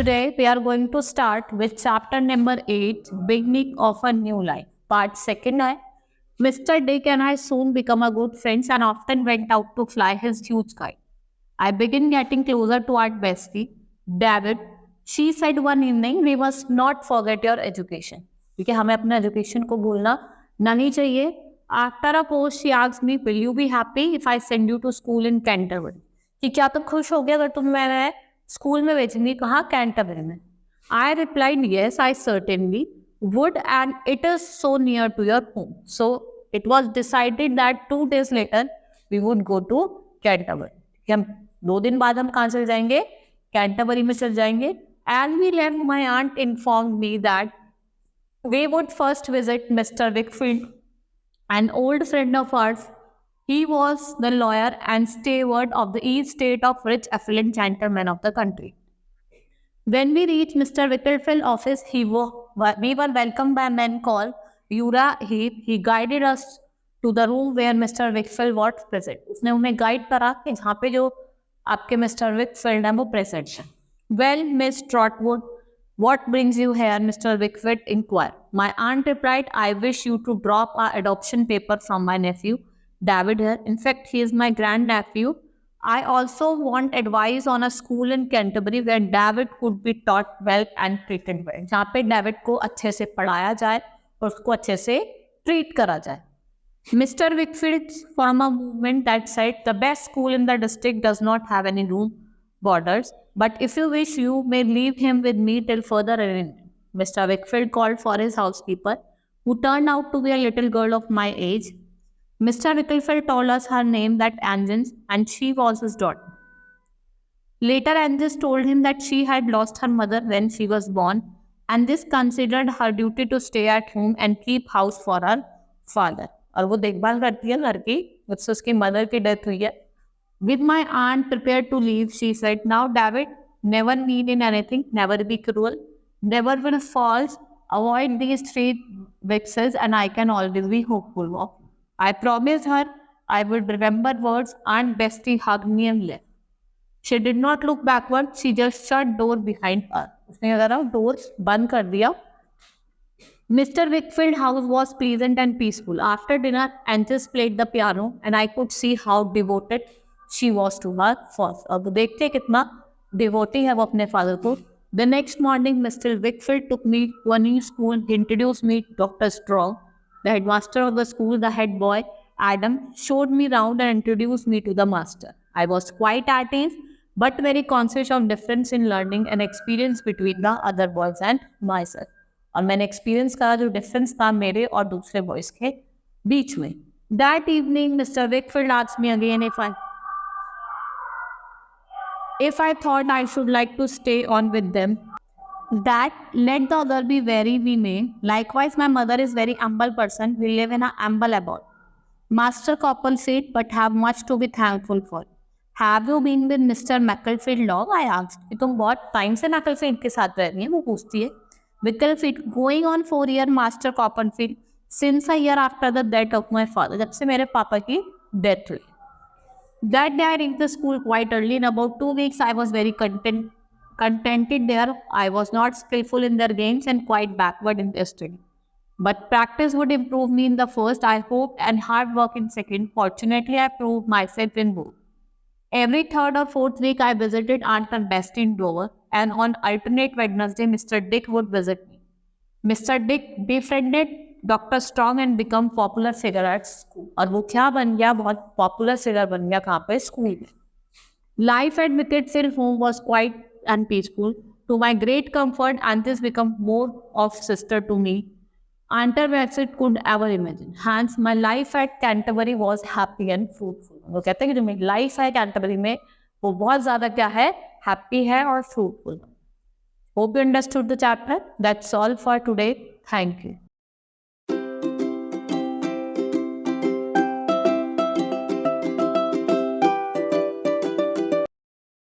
Today we are going to start with chapter number 8, Beginning of a New Life. Part 2 है. Mr. Dick and I soon become a good friends and often went out to fly his huge kite. I began getting closer to our bestie, David. She said one evening, we must not forget your education. क्योंकि हमें अपना education को भूलना नहीं चाहिए. After a pause, she asked me, will you be happy if I send you to school in Canterbury? कि क्या तुम खुश हो गया अगर तुम मैंने स्कूल में भेजेंगी कहाँ कैंटरबरी में. I replied yes, I certainly would and it is so near to your home. So it was decided that 2 days later we would go to Canterbury. हम 2 दिन बाद हम कहाँ चल जाएंगे कैंटरबरी में चल जाएंगे. And we left, my aunt informed me that we would first visit Mr. Wickfield, an old friend of ours. He was the lawyer and steward of the estate of rich affluent gentlemen of the country. When we reached Mr. Wicklefield's office, we were welcomed by a man called Uriah Heep. He guided us to the room where Mr. Wickfield was present. उसने हमें guide करा कि जहाँ पे जो आपके Mr. Wickfield हैं वो present हैं. Well, Miss Trotwood, what brings you here? Mr. Wickfield inquired. My aunt replied, I wish you to drop our adoption paper from my nephew, David here. In fact, he is my grandnephew. I also want advice on a school in Canterbury where David could be taught well and treated well. जहाँ पे David को अच्छे से पढ़ाया जाए और उसको अच्छे से treat करा जाए. Mr. Wickfield formed a movement that said the best school in the district does not have any room boarders, but if you wish, you may leave him with me till further arrangement. Mr. Wickfield called for his housekeeper, who turned out to be a little girl of my age. Mr. Wickfield told us her name, that Angus, and she was his daughter. Later, Angus told him that she had lost her mother when she was born, and this considered her duty to stay at home and keep house for her father. और वो देखभाल करती है घर की, उससे उसकी mother की डेथ हुई है. With my aunt prepared to leave, she said, now David, never need in anything, never be cruel, never will false, avoid these 3 vexes, and I can always be hopeful of. I promised her I would remember words. Aunt Bestie hugged me and left. She did not look backward. She just shut door behind her. उसने जरा door बंद कर दिया. Mr. Wickfield's house was pleasant and peaceful. After dinner, Angus played the piano, and I could see how devoted she was to her father. अब देखते कितना devotee है वो अपने father को. The next morning, Mr. Wickfield took me to a new school. He introduced me to Dr. Strong, the headmaster of the school. The head boy, Adam, showed me round and introduced me to the master. I was quite at ease, but very conscious of difference in learning and experience between the other boys and myself. और मैंने experience करा जो difference था मेरे और दूसरे boys के बीच में. That evening, Mr. Wickfield asked me again if I thought I should like to stay on with them. That let the other be very we may. Likewise, my mother is very humble person. We live in a humble abode. Master Coppel said, but have much to be thankful for. Have you been with Mr. Macclesfield long? I asked. कि तुम बहुत time से Macclesfield के साथ रह रही हैं? वो पूछती है. Macclesfield, going on 4 years, Master Copperfield, since a year after the death of my father. जब से मेरे पापा की death हुई. That day I reached the school quite early. In about 2 weeks, I was very contented there. I was not skillful in their games and quite backward in their study. But practice would improve me in the first, I hoped, and hard work in second. Fortunately, I proved myself in both. Every 3rd or 4th week, I visited Aunt and Bestie in Dover, and on alternate Wednesday, Mr. Dick would visit me. Mr. Dick befriended Dr. Strong and become popular figure at school. और वो क्या बन गया? बहुत popular figure बन गया कहाँ पे? School में. Life at Wickfield home was quiet and peaceful. To my great comfort, Angus became more of sister to me. Aunt Bessie could ever imagine. Hence, my life at Canterbury was happy and fruitful. वो कहते हैं कि जो मेरी life है Canterbury में वो बहुत ज़्यादा क्या है? Happy है और fruitful. Hope you understood the chapter. That's all for today. Thank you.